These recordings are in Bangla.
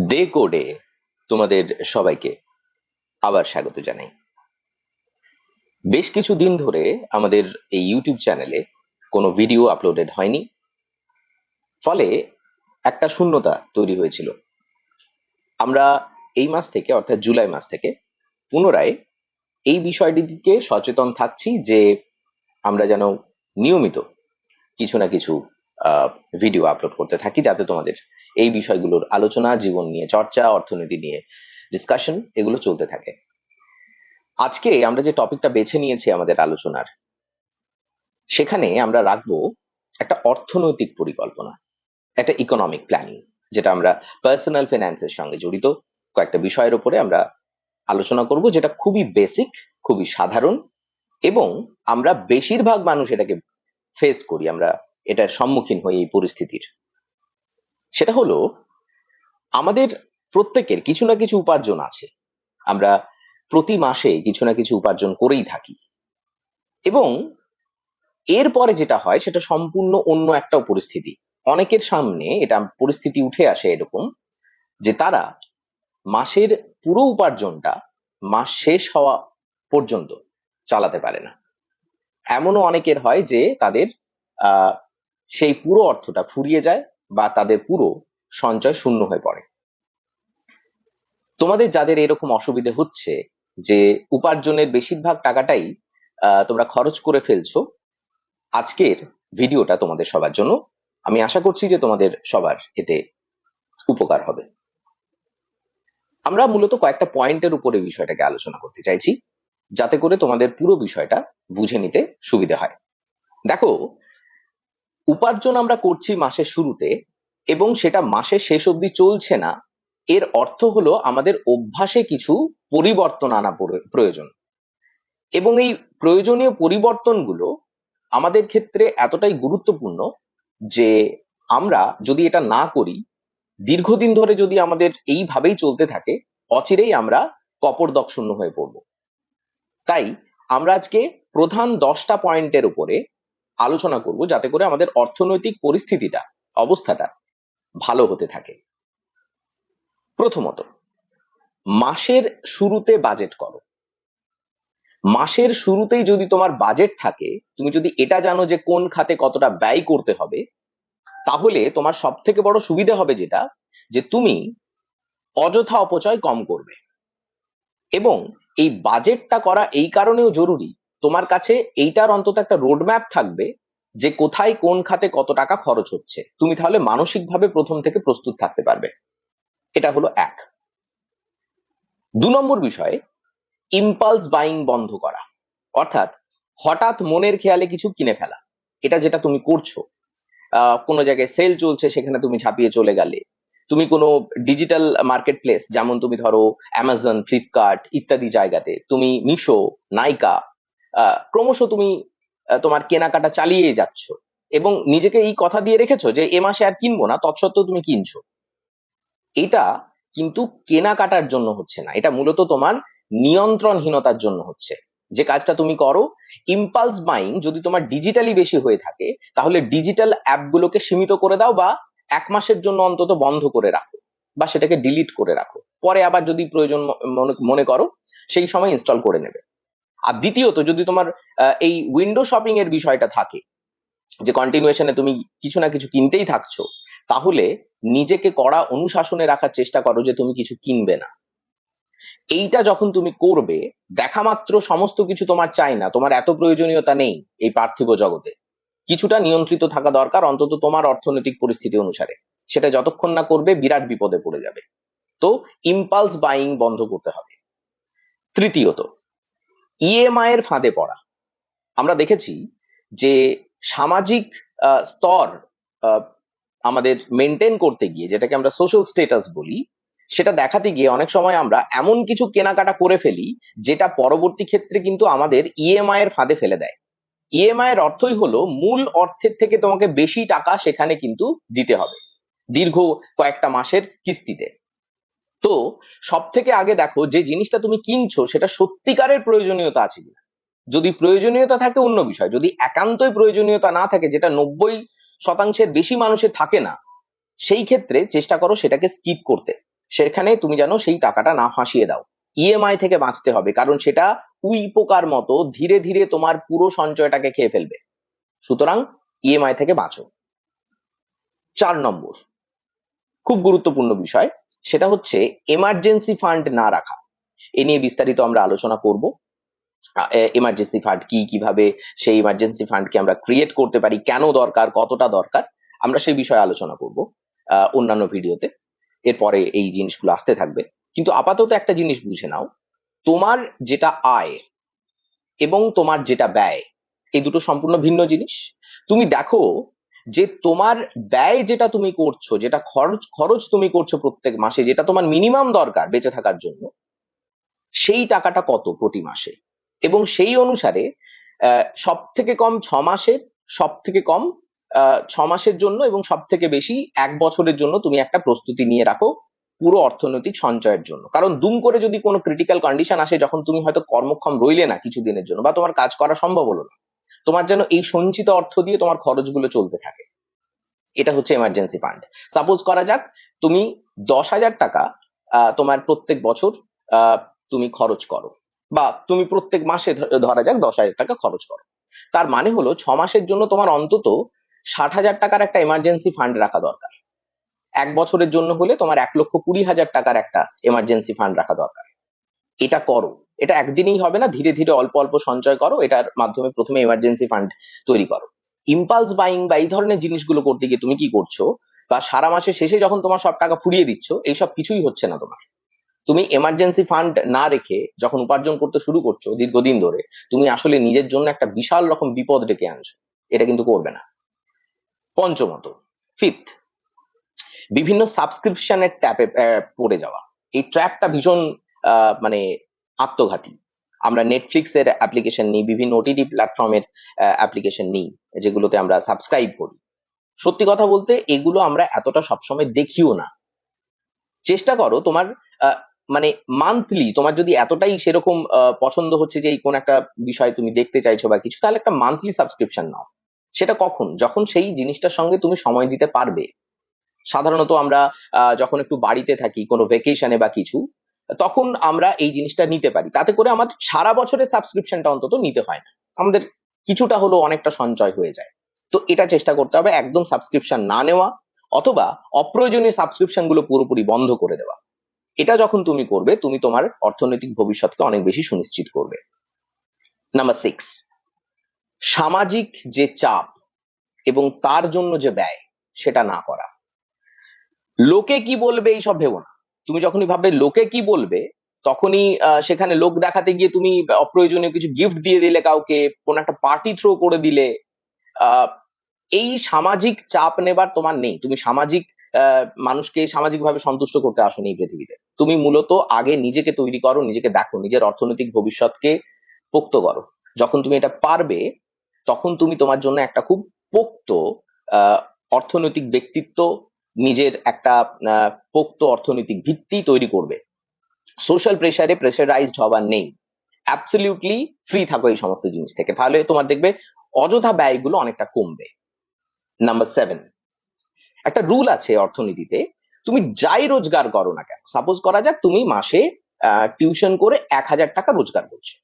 দে কোডে তোমাদের সবাইকে আবার স্বাগত জানাই। বেশ কিছুদিন ধরে আমাদের এই ইউটিউব চ্যানেলে কোনো ভিডিও আপলোডেড হয়নি, ফলে একটা শূন্যতা তৈরি হয়েছিল। আমরা এই মাস থেকে অর্থাৎ জুলাই মাস থেকে পুনরায় এই বিষয়টির দিকে সচেতন থাকছি যে আমরা যেন নিয়মিত কিছু না কিছু ভিডিও আপলোড করতে থাকি, যাতে তোমাদের এই বিষয়গুলোর আলোচনা, জীবন নিয়ে চর্চা, অর্থনীতি নিয়ে ডিসকাশন এগুলো চলতে থাকে। আজকে আমরা যে টপিকটা বেছে নিয়েছি আমাদের আলোচনার, সেখানে আমরা রাখবো একটা অর্থনৈতিক পরিকল্পনা, একটা ইকোনমিক প্ল্যানিং, যেটা আমরা পার্সোনাল ফিন্যান্সের সঙ্গে জড়িত কয়েকটা বিষয়ের উপরে আমরা আলোচনা করব, যেটা খুবই বেসিক, খুবই সাধারণ, এবং আমরা বেশিরভাগ মানুষ এটাকে ফেস করি, আমরা এটার সম্মুখীন হই এই পরিস্থিতির। সেটা হলো, আমাদের প্রত্যেকের কিছু না কিছু উপার্জন আছে, আমরা প্রতি মাসে কিছু না কিছু উপার্জন করেই থাকি, এবং এরপরে যেটা হয় সেটা সম্পূর্ণ অন্য একটা পরিস্থিতি। অনেকের সামনে এটা পরিস্থিতি উঠে আসে এরকম যে তারা মাসের পুরো উপার্জনটা মাস শেষ হওয়া পর্যন্ত চালাতে পারে না। এমনও অনেকের হয় যে তাদের আহ সেই পুরো অর্থটা ফুরিয়ে যায় বা তাদের পুরো সঞ্চয় শূন্য হয়ে পড়ে। তোমাদের যাদের এরকম অসুবিধে হচ্ছে যে উপার্জনের বেশিরভাগ টাকাটাই তোমরা খরচ করে ফেলছো, আজকের ভিডিওটা তোমাদের সবার জন্য। আমি আশা করছি যে তোমাদের সবার এতে উপকার হবে। আমরা মূলত কয়েকটা পয়েন্টের উপরে বিষয়টাকে আলোচনা করতে চাইছি, যাতে করে তোমাদের পুরো বিষয়টা বুঝে নিতে সুবিধা হয়। দেখো, উপার্জন আমরা করছি মাসের শুরুতে এবং সেটা মাসের শেষ অবধি চলছে না, এর অর্থ হলো আমাদের অভ্যাসে কিছু পরিবর্তন আনা প্রয়োজন, এবং এই প্রয়োজনীয় পরিবর্তনগুলো আমাদের ক্ষেত্রে এতটাই গুরুত্বপূর্ণ যে আমরা যদি এটা না করি, দীর্ঘদিন ধরে যদি আমাদের এইভাবেই চলতে থাকে, অচিরেই আমরা কপর্দকশূন্য হয়ে পড়ব। তাই আমরা আজকে প্রধান 10টা পয়েন্টের উপরে আলোচনা করব, যাতে করে আমাদের অর্থনৈতিক পরিস্থিতিটা, অবস্থাটা ভালো হতে থাকে। প্রথমত, মাসের শুরুতে বাজেট করো। মাসের শুরুতেই যদি তোমার বাজেট থাকে, তুমি যদি এটা জানো যে কোন খাতে কতটা ব্যয় করতে হবে, তাহলে তোমার সব থেকে বড় সুবিধা হবে যেটা, যে তুমি অযথা অপচয় কম করবে। এবং এই বাজেটটা করা এই কারণেও জরুরি, তোমার কাছে এইটার অন্তত একটা রোডম্যাপ থাকবে যে কোথায় কোন খাতে কত টাকা খরচ হচ্ছে, তুমি তাহলে মানসিকভাবে প্রথম থেকে প্রস্তুত থাকতে পারবে। এটা হলো এক। 2 নম্বর বিষয়, ইম্পালস বাইং বন্ধ করা, অর্থাৎ হঠাৎ মনের খেয়ালে কিছু কিনে ফেলা। এটা যেটা তুমি করছো, কোনো জায়গায় সেল চলছে সেখানে তুমি ঝাঁপিয়ে চলে গেলে, তুমি কোনো ডিজিটাল মার্কেট প্লেস, যেমন তুমি ধরো অ্যামাজন, ফ্লিপকার্ট ইত্যাদি জায়গাতে, তুমি মিশো, নাইকা, ক্রমশ তুমি তোমার কেনাকাটা চালিয়ে যাচ্ছ এবং নিজেকে এই কথা দিয়ে রেখেছো যে এ মাসে আর কিনবো না, তৎসত্ত্বেও তুমি কিনছো। এটা কিন্তু কেনাকাটার জন্য হচ্ছে না, এটা মূলত তোমার নিয়ন্ত্রণহীনতার জন্য হচ্ছে। যে কাজটা তুমি করো, ইম্পালস বাইং যদি তোমার ডিজিটালি বেশি হয়ে থাকে, তাহলে ডিজিটাল অ্যাপগুলোকে সীমিত করে দাও, বা 1 মাসের জন্য অন্তত বন্ধ করে রাখো, বা সেটাকে ডিলিট করে রাখো, পরে আবার যদি প্রয়োজন মনে করো সেই সময় ইনস্টল করে নেবে। আর দ্বিতীয়ত, যদি তোমার এই উইন্ডো শপিং এর বিষয়টা থাকে, যে কন্টিনিউশনে তুমি কিছু না কিছু কিনতেই থাকছো, তাহলে নিজেকে কড়া অনুশাসনে রাখার চেষ্টা করো যে তুমি কিছু কিনবে না। এইটা যখন তুমি করবে, দেখা মাত্র সমস্ত কিছু তোমার চাই না, তোমার এত প্রয়োজনীয়তা নেই এই পার্থিব জগতে, কিছুটা নিয়ন্ত্রিত থাকা দরকার অন্তত তোমার অর্থনৈতিক পরিস্থিতি অনুসারে। সেটা যতক্ষণ না করবে বিরাট বিপদে পড়ে যাবে। তো ইম্পালস বাইং বন্ধ করতে হবে। তৃতীয়ত, ইএমআই এর ফাঁদে পড়া। আমরা দেখেছি যে সামাজিক স্তর আমাদের মেনটেন করতে গিয়ে, যেটাকে আমরা সোশ্যাল স্ট্যাটাস বলি, সেটা দেখাতে গিয়ে অনেক সময় আমরা এমন কিছু কেনাকাটা করে ফেলি যেটা পরবর্তী ক্ষেত্রে কিন্তু আমাদের ইএমআই এর ফাঁদে ফেলে দেয়। ইএমআই এর অর্থই হলো মূল অর্থের থেকে তোমাকে বেশি টাকা সেখানে কিন্তু দিতে হবে দীর্ঘ কয়েকটা মাসের কিস্তিতে। তো সব থেকে আগে দেখো যে জিনিসটা তুমি কিনছো সেটা সত্যিকারের প্রয়োজনীয়তা আছে কিনা। যদি প্রয়োজনীয়তা থাকে অন্য বিষয়, যদি একান্তই প্রয়োজনীয়তা না থাকে, যেটা 90% বেশি মানুষের থাকে না, সেই ক্ষেত্রে চেষ্টা করো সেটাকে স্কিপ করতে। সেখানে তুমি যেন সেই টাকাটা না ফাঁসিয়ে দাও। ইএমআই থেকে বাঁচতে হবে, কারণ সেটা উই পোকার মতো ধীরে ধীরে তোমার পুরো সঞ্চয়টাকে খেয়ে ফেলবে। সুতরাং ইএমআই থেকে বাঁচো। 4 নম্বর, খুব গুরুত্বপূর্ণ বিষয়, সেটা হচ্ছে এমার্জেন্সি ফান্ড না রাখা। এ নিয়ে বিস্তারিত আমরা আলোচনা করব। এমার্জেন্সি ফান্ড কি, কিভাবে সেই এমার্জেন্সি ফান্ডকে আমরা ক্রিয়েট করতে পারি, কেন দরকার, কতটা দরকার, আমরা সেই বিষয়ে আলোচনা করব অন্যান্য ভিডিওতে। এরপরে এই জিনিসগুলো আসতে থাকবে। কিন্তু আপাতত একটা জিনিস বুঝে নাও, তোমার যেটা আয় এবং তোমার যেটা ব্যয়, এই দুটো সম্পূর্ণ ভিন্ন জিনিস। তুমি দেখো যে তোমার ব্যয় যেটা তুমি করছো, যেটা খরচ খরচ তুমি করছো প্রত্যেক মাসে, যেটা তোমার মিনিমাম দরকার বেঁচে থাকার জন্য, সেই টাকাটা কত প্রতি মাসে, এবং সেই অনুসারে সব থেকে কম 6 মাসের, সব থেকে কম 6 মাসের জন্য, এবং সব থেকে বেশি 1 বছরের জন্য তুমি একটা প্রস্তুতি নিয়ে রাখো পুরো অর্থনৈতিক সঞ্চয়ের জন্য। কারণ দুম করে যদি কোনো ক্রিটিক্যাল কন্ডিশন আসে, যখন তুমি হয়তো কর্মক্ষম রইলে না কিছু দিনের জন্য, বা তোমার কাজ করা সম্ভব হলো না, তোমার যেন এই সঞ্চিত অর্থ দিয়ে তোমার খরচগুলো চলতে থাকে। এটা হচ্ছে এমার্জেন্সি ফান্ড। সাপোজ করা যাক তুমি 10,000 টাকা তোমার প্রত্যেক বছর তুমি খরচ করো, বা তুমি প্রত্যেক মাসে ধরা যাক 10,000 টাকা খরচ করো। তার মানে হলো 6 মাসের জন্য তোমার অন্তত 60,000 টাকার একটা এমার্জেন্সি ফান্ড রাখা দরকার। 1 বছরের জন্য হলে তোমার 1,20,000 টাকার একটা এমার্জেন্সি ফান্ড রাখা দরকার। এটা করো। এটা একদিনেই হবে না, ধীরে ধীরে অল্প অল্প সঞ্চয় করো। এটার মাধ্যমে প্রথমে এমার্জেন্সি ফান্ড তৈরি করো। ইম্পালস বাইং বা এই ধরনের জিনিসগুলো করতে গিয়ে তুমি কি করছো, বা সারা মাসের শেষে যখন তোমার সব টাকা ফুরিয়ে দিচ্ছ, এইসব কিছুই হচ্ছে না তোমার। তুমি এমার্জেন্সি ফান্ড না রেখে যখন উপার্জন করতে শুরু করছো দীর্ঘদিন ধরে, তুমি আসলে নিজের জন্য একটা বিশাল রকম বিপদ ডেকে আনছো। এটা কিন্তু করবে না। পঞ্চমত, ফিফথ, বিভিন্ন সাবস্ক্রিপশনের ট্যাপে পড়ে যাওয়া। এই ট্র্যাপটা ভীষণ মানে আত্মঘাতী। আমরা নেটফ্লিক্স এর অ্যাপ্লিকেশন নিই, বিভিন্ন ওটিটি প্ল্যাটফর্মের অ্যাপ্লিকেশন নিই, যেগুলোতে আমরা সাবস্ক্রাইব করি। সত্যি কথা বলতে এগুলো আমরা এতটা সবসময় দেখিও না। চেষ্টা করো তোমার মানে মান্থলি, তোমার যদি এতটাই সেরকম পছন্দ হচ্ছে যে এই কোন একটা বিষয় তুমি দেখতে চাইছো বা কিছু, তাহলে একটা মান্থলি সাবস্ক্রিপশন নাও। সেটা কখন, যখন সেই জিনিসটার সঙ্গে তুমি সময় দিতে পারবে। সাধারণত আমরা যখন একটু বাড়িতে থাকি কোনো ভেকেশনে বা কিছু, তখন আমরা এই জিনিসটা নিতে পারি। তাতে করে আমার সারা বছরের সাবস্ক্রিপশনটা অন্তত নিতে হয় না, আমাদের কিছুটা হলো অনেকটা সঞ্চয় হয়ে যায়। তো এটা চেষ্টা করতে হবে একদম সাবস্ক্রিপশন না নেওয়া, অথবা অপ্রয়োজনীয় সাবস্ক্রিপশন গুলো পুরোপুরি বন্ধ করে দেওয়া। এটা যখন তুমি করবে, তুমি তোমার অর্থনৈতিক ভবিষ্যৎকে অনেক বেশি সুনিশ্চিত করবে। নাম্বার 6, সামাজিক যে চাপ এবং তার জন্য যে ব্যয়, সেটা না করা। লোকে কি বলবে এইসব ভেবো না। তুমি যখনই ভাববে লোকে কি বলবে, তখনই সেখানে লোক দেখাতে গিয়ে তুমি অপ্রয়োজনীয় কিছু গিফট দিয়ে দিলে কাউকে, কোন একটা পার্টি থ্রো করে দিলে। আহ এই সামাজিক চাপ নেবার তোমার নেই। তুমি সামাজিক মানুষকে সামাজিকভাবে সন্তুষ্ট করতে আসোনি এই পৃথিবীতে। তুমি মূলত আগে নিজেকে তৈরি করো, নিজেকে দেখো, নিজের অর্থনৈতিক ভবিষ্যৎকে পোক্ত করো। যখন তুমি এটা পারবে, তখন তুমি তোমার জন্য একটা খুব পোক্ত আহ অর্থনৈতিক ব্যক্তিত্ব, নিজের একটা পোক্ত অর্থনৈতিক ভিত্তি তৈরি করবে। সোশ্যাল প্রেসারে প্রেসারাইজড হবার নেই। অ্যাবসলিউটলি ফ্রি থাকো এই সমস্ত জিনিস থেকে, তাহলে তোমার দেখবে অযথা ব্যয়গুলো অনেকটা কমবে। নাম্বার 7, একটা রুল আছে অর্থনীতিতে, তুমি যাই রোজগার করো না কেন, সাপোজ করা যাক তুমি মাসে টিউশন করে 1,000 টাকা রোজগার করছো,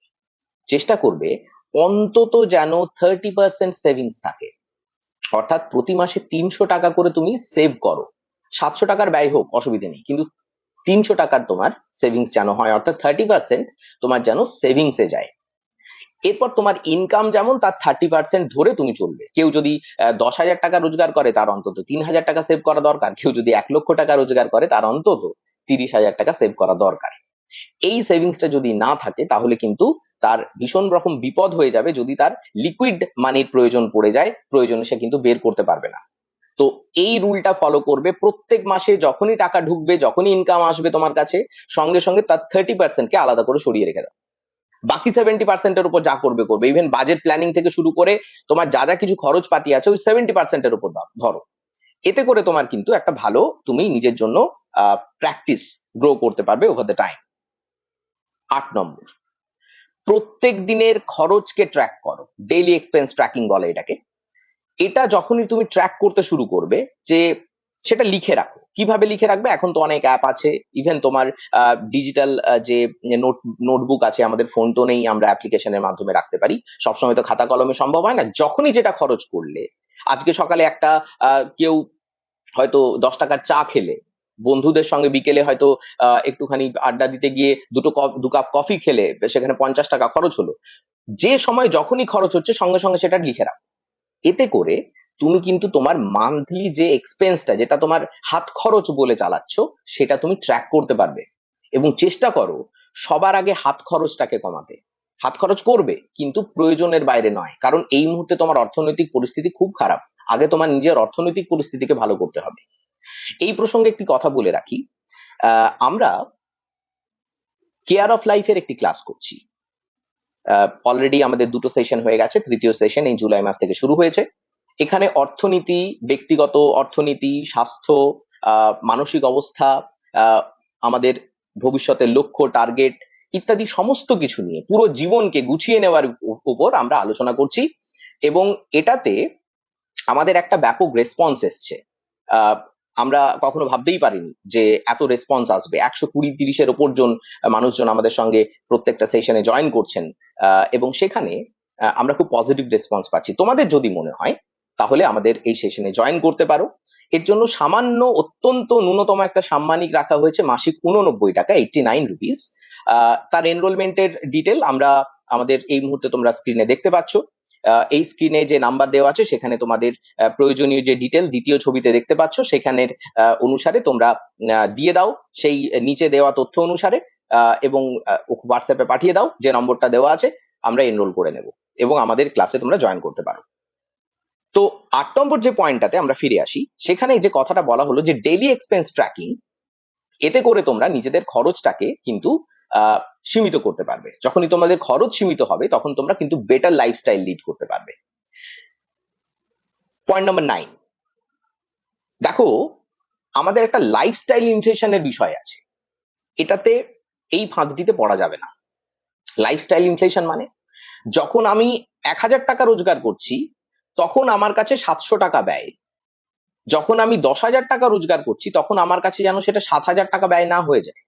চেষ্টা করবে অন্তত যেন 30% সেভিংস থাকে। অর্থাৎ প্রতি মাসে 300 টাকা করে তুমি সেভ করো। 700 টাকার ব্যয় হোক, অসুবিধা নেই, কিন্তু 300 টাকার তোমার সেভিংস যেন হয়, অর্থাৎ 30% তোমার যেন সেভিংস এ যায়। এরপর তোমার ইনকাম যেমন, তার 30% ধরে তুমি চলবে। কেউ যদি 10,000 টাকা রোজগার করে, তার অন্তত 3,000 টাকা সেভ করা দরকার। কেউ যদি 1,00,000 টাকা রোজগার করে, তার অন্তত 30,000 টাকা সেভ করা দরকার। এই সেভিংসটা যদি না থাকে, তাহলে কিন্তু তার ভীষণ রকম বিপদ হয়ে যাবে। যদি তার লিকুইড মানির প্রয়োজন পড়ে যায়, প্রয়োজনে সে কিন্তু বের করতে পারবে না। তো এই রুলটা ফলো করবে। প্রত্যেক মাসে যখনই টাকা ঢুকবে, যখনই ইনকাম আসবে তোমার কাছে, সঙ্গে সঙ্গে তার 30% কে আলাদা করে সরিয়ে রেখে দাও। বাকি 70% এর উপর যা করবে করবে। ইভেন বাজেট প্ল্যানিং থেকে শুরু করে তোমার যা যা কিছু খরচ পাতি আছে, ওই 70% এর উপর ধরো। এতে করে তোমার কিন্তু একটা ভালো, তুমি নিজের জন্য প্র্যাকটিস গ্রো করতে পারবে ওভার দ্য টাইম। 8 নম্বর, প্রত্যেক দিনের খরচকে ট্র্যাক করো। ডেইলি এক্সপেন্স ট্র্যাকিং বলে এটাকে। এটা যখনই তুমি ট্র্যাক করতে শুরু করবে, যে সেটা লিখে রাখো। কিভাবে লিখে রাখবে? এখন তো অনেক অ্যাপ আছে, ইভেন তোমার ডিজিটাল যে নোটবুক আছে, আমাদের ফোন তো নেই, আমরা অ্যাপ্লিকেশনের মাধ্যমে রাখতে পারি। সবসময় তো খাতা কলমে সম্ভব হয় না। যখনই যেটা খরচ করলে, আজকে সকালে একটা কেউ হয়তো 10 টাকার চা খেলে, বন্ধুদের সঙ্গে বিকেলে হয়তো একটুখানি আড্ডা দিতে গিয়ে 2 কাপ কফি খেলে, সেখানে 50 টাকা খরচ হলো। যে সময় যখনই খরচ হচ্ছে সঙ্গে সঙ্গে সেটা লিখে রাখো। এতে করে তুমি কিন্তু তোমার মান্থলি যে এক্সপেন্সটা, যেটা তোমার হাত খরচ বলে চালাচ্ছ, সেটা তুমি ট্র্যাক করতে পারবে। এবং চেষ্টা করো সবার আগে হাত খরচটাকে কমাতে। হাত খরচ করবে কিন্তু প্রয়োজনের বাইরে নয়, কারণ এই মুহূর্তে তোমার অর্থনৈতিক পরিস্থিতি খুব খারাপ। আগে তোমার নিজের অর্থনৈতিক পরিস্থিতিকে ভালো করতে হবে। এই প্রসঙ্গে একটি কথা বলে রাখি, আমরা কেয়ার অফ লাইফের একটি ক্লাস করছি। অলরেডি আমাদের 2টো সেশন হয়ে গেছে, তৃতীয় সেশন এই জুলাই মাস থেকে শুরু হয়েছে। এখানে অর্থনীতি, ব্যক্তিগত অর্থনীতি, স্বাস্থ্য, মানসিক অবস্থা, আহ, আমাদের ভবিষ্যতের লক্ষ্য, টার্গেট ইত্যাদি সমস্ত কিছু নিয়ে পুরো জীবনকে গুছিয়ে নেওয়ার উপর আমরা আলোচনা করছি। এবং এটাতে আমাদের একটা ব্যাপক রেসপন্স এসছে। আহ, আমরা কখনো ভাবতেই পারিনি যে এত রেসপন্স আসবে। 120-30-এর ওপর জন মানুষজন আমাদের সঙ্গে প্রত্যেকটা সেশনে জয়েন করছেন। এবং সেখানে আমরা খুব পজিটিভ রেসপন্স পাচ্ছি। তোমাদের যদি মনে হয় তাহলে আমাদের এই সেশনে জয়েন করতে পারো। এর জন্য সামান্য, অত্যন্ত ন্যূনতম একটা সাম্মানিক রাখা হয়েছে, মাসিক 89 টাকা, 89 রুপিস। তার এনরোলমেন্টের ডিটেল আমরা আমাদের এই মুহূর্তে তোমরা স্ক্রিনে দেখতে পাচ্ছ। এই স্ক্রিনে যে নাম্বার দেওয়া আছে সেখানে তোমাদের প্রয়োজনীয় যে ডিটেল দ্বিতীয় ছবিতে দেখতে পাচ্ছ, সেখানের অনুসারে তোমরা দিয়ে দাও সেই নিচে দেওয়া তথ্য অনুসারে, এবং হোয়াটসঅ্যাপে পাঠিয়ে দাও যে নম্বরটা দেওয়া আছে, আমরা এনরোল করে নেব এবং আমাদের ক্লাসে তোমরা জয়েন করতে পারো। তো 8 নম্বর যে পয়েন্টটাতে আমরা ফিরে আসি, সেখানে যে কথাটা বলা হলো যে ডেইলি এক্সপেন্স ট্র্যাকিং, এতে করে তোমরা নিজেদের খরচটাকে কিন্তু সীমিত করতে পারবে। যখনই তোমাদের খরচ সীমিত হবে তখন তোমরা কিন্তু বেটার লাইফস্টাইল লিড করতে পারবে। পয়েন্ট নাম্বার 9, দেখো আমাদের একটা লাইফস্টাইল ইনফ্লেশনের বিষয় আছে। এটাতে এই ফাঁদটিতে পড়া যাবে না। লাইফস্টাইল ইনফ্লেশন মানে, যখন আমি 1000 টাকা রোজগার করছি তখন আমার কাছে 700 টাকা ব্যয়। যখন আমি 10,000 টাকা রোজগার করছি তখন আমার কাছে যেন সেটা 7,000 টাকা ব্যয় না হয়ে যায়।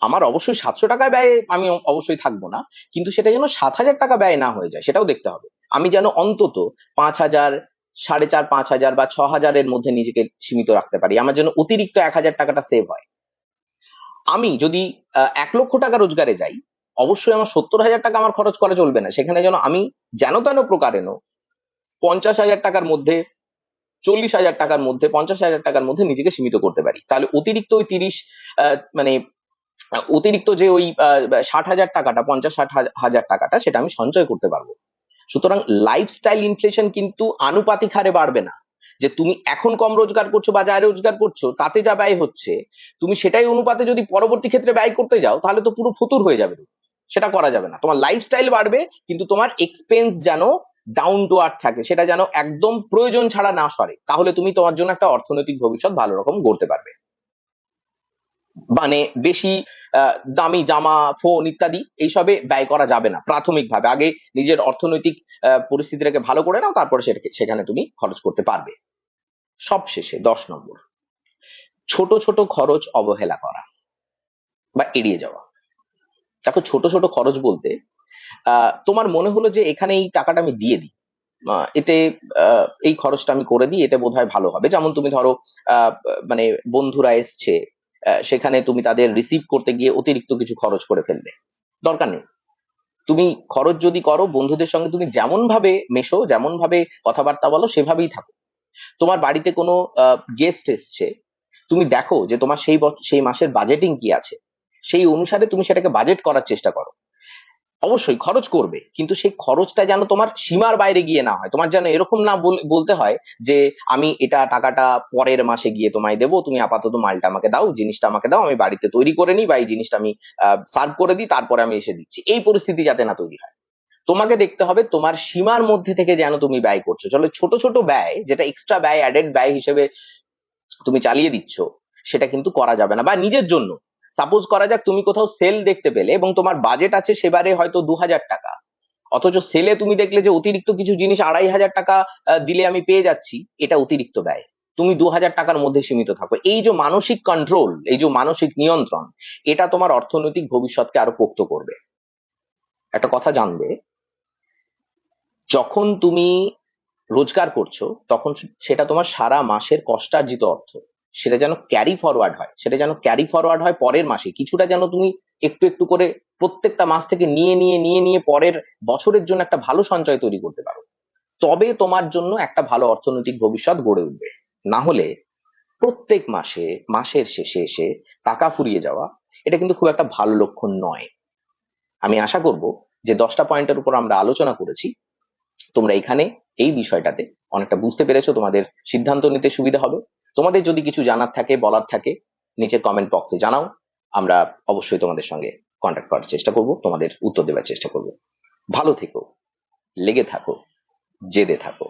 আমার অবশ্যই 700 টাকা ব্যয় আমি অবশ্যই থাকবো না, কিন্তু সেটা যেন 7,000 টাকা ব্যয় না হয়ে যায় সেটাও দেখতে হবে। আমি যেন অন্তত 5,000, 4,500, 5,000 বা 6,000-এর মধ্যে নিজেকে সীমিত রাখতে পারি। আমার যেন অতিরিক্ত 1,000 টাকাটা সেভ হয়। আমি যদি 1,00,000 টাকা রোজগারে যাই, অবশ্যই আমার 70,000 টাকা আমার খরচ করা চলবে না। সেখানে যেন আমি যেন তেন প্রকারেণ 50,000 টাকার মধ্যে, 40,000 টাকার মধ্যে, 50,000 টাকার মধ্যে নিজেকে সীমিত করতে পারি। তাহলে অতিরিক্ত ওই 30, মানে অতিরিক্ত যে ওই 60,000 টাকাটা, 50-60,000 টাকাটা, সেটা আমি সঞ্চয় করতে পারবো। সুতরাং লাইফস্টাইল ইনফ্লেশন কিন্তু আনুপাতিক হারে বাড়বে না। যে তুমি এখন কম রোজগার করছো বা যা রোজগার করছো তাতে যা ব্যয় হচ্ছে, তুমি সেটাই অনুপাতে যদি পরবর্তী ক্ষেত্রে ব্যয় করতে যাও তাহলে তো পুরো ফতুর হয়ে যাবে। সেটা করা যাবে না। তোমার লাইফস্টাইল বাড়বে কিন্তু তোমার এক্সপেন্স যেন ডাউন টু আর্থ থাকে, সেটা যেন একদম প্রয়োজন ছাড়া না সরে। তাহলে তুমি তোমার জন্য একটা অর্থনৈতিক ভবিষ্যৎ ভালো রকম গড়তে পারবে। মানে বেশি দামি জামা, ফোন ইত্যাদি এইসবে ব্যয় করা যাবে না প্রাথমিকভাবে। আগে নিজের অর্থনৈতিক পরিস্থিতিটাকে ভালো করে নাও, তারপরে সেখানে তুমি খরচ করতে পারবে। সবশেষে 10 নম্বর, ছোট ছোট খরচ অবহেলা করা বা এড়িয়ে যাওয়া। দেখো ছোট ছোট খরচ বলতে, তোমার মনে হলো যে এখানে এই টাকাটা আমি দিয়ে দিই, এতে এই খরচটা আমি করে দিই, এতে বোধহয় ভালো হবে। যেমন তুমি ধরো আহ মানে বন্ধুরা এসছে, সেখানে তুমি তাদের রিসিভ করতে গিয়ে অতিরিক্ত কিছু খরচ করে ফেললে, দরকার নেই। তুমি খরচ যদি করো, বন্ধুদের সঙ্গে তুমি যেমন ভাবে মেশো, যেমন ভাবে কথাবার্তা বলো, সেভাবেই থাকো। তোমার বাড়িতে কোনো গেস্ট এসছে, তুমি দেখো যে তোমার সেই মাসের বাজেটিং কি আছে, সেই অনুসারে তুমি সেটাকে বাজেট করার চেষ্টা করো। অবশ্যই খরচ করবে, কিন্তু সেই খরচটা যেন তোমার সীমার বাইরে গিয়ে না হয়। তোমার যেন এরকম না বলতে হয় যে আমি এটা টাকাটা পরের মাসে গিয়ে তোমায় দেবো, তুমি আপাতত মালটা আমাকে দাও, জিনিসটা আমাকে দাও, আমি বাড়িতে তৈরি করে নিই বা এই জিনিসটা আমি সার্ভ করে দিই, তারপরে আমি এসে দিচ্ছি। এই পরিস্থিতি যাতে না তৈরি হয়। তোমাকে দেখতে হবে তোমার সীমার মধ্যে থেকে যেন তুমি ব্যয় করছো। চলো ছোট ছোট ব্যয়, যেটা এক্সট্রা ব্যয়, অ্যাডেড ব্যয় হিসেবে তুমি চালিয়ে দিচ্ছ, সেটা কিন্তু করা যাবে না। বা নিজের জন্য, সাপোজ করা যাক তুমি কোথাও সেল দেখতে পেলে এবং তোমার বাজেট আছে সেবারে হয়তো 2,000 টাকা, অথচ সেলে তুমি দেখলে যে অতিরিক্ত কিছু জিনিস 2,500 টাকা দিলে আমি পেয়ে যাচ্ছি, এটা অতিরিক্ত ব্যয়। তুমি 2000 টাকার মধ্যে সীমিত থাকো। এই যে মানসিক কন্ট্রোল, এই যে মানসিক নিয়ন্ত্রণ, এটা তোমার অর্থনৈতিক ভবিষ্যৎকে আরো পোক্ত করবে। একটা কথা জানবে, যখন তুমি রোজগার করছো তখন সেটা তোমার সারা মাসের কষ্টার্জিত অর্থ, সেটা যেন ক্যারি ফরওয়ার্ড হয়, সেটা যেন ক্যারি ফরওয়ার্ড হয় পরের মাসে, কিছুটা যেন তুমি একটু একটু করে প্রত্যেকটা মাস থেকে নিয়ে পরের বছরের জন্য একটা ভালো সঞ্চয় তৈরি করতে পারো। তবে তোমার জন্য একটা ভালো অর্থনৈতিক ভবিষ্যৎ গড়ে উঠবে। না হলে প্রত্যেক মাসে মাসের শেষে এসে টাকা ফুরিয়ে যাওয়া, এটা কিন্তু খুব একটা ভালো লক্ষণ নয়। আমি আশা করব যে 10টা পয়েন্টের উপর আমরা আলোচনা করেছি, তোমরা এখানে এই বিষয়টাতে অনেকটা বুঝতে পেরেছো, তোমাদের সিদ্ধান্ত নিতে সুবিধা হবে। তোমাদের যদি কিছু জানার থাকে, বলার থাকে, নিচের কমেন্ট বক্সে জানাও। আমরা অবশ্যই তোমাদের সঙ্গে কন্ট্যাক্ট করার চেষ্টা করব, তোমাদের উত্তর দেওয়ার চেষ্টা করব। ভালো থেকো, লেগে থাকো, জেদে থাকো।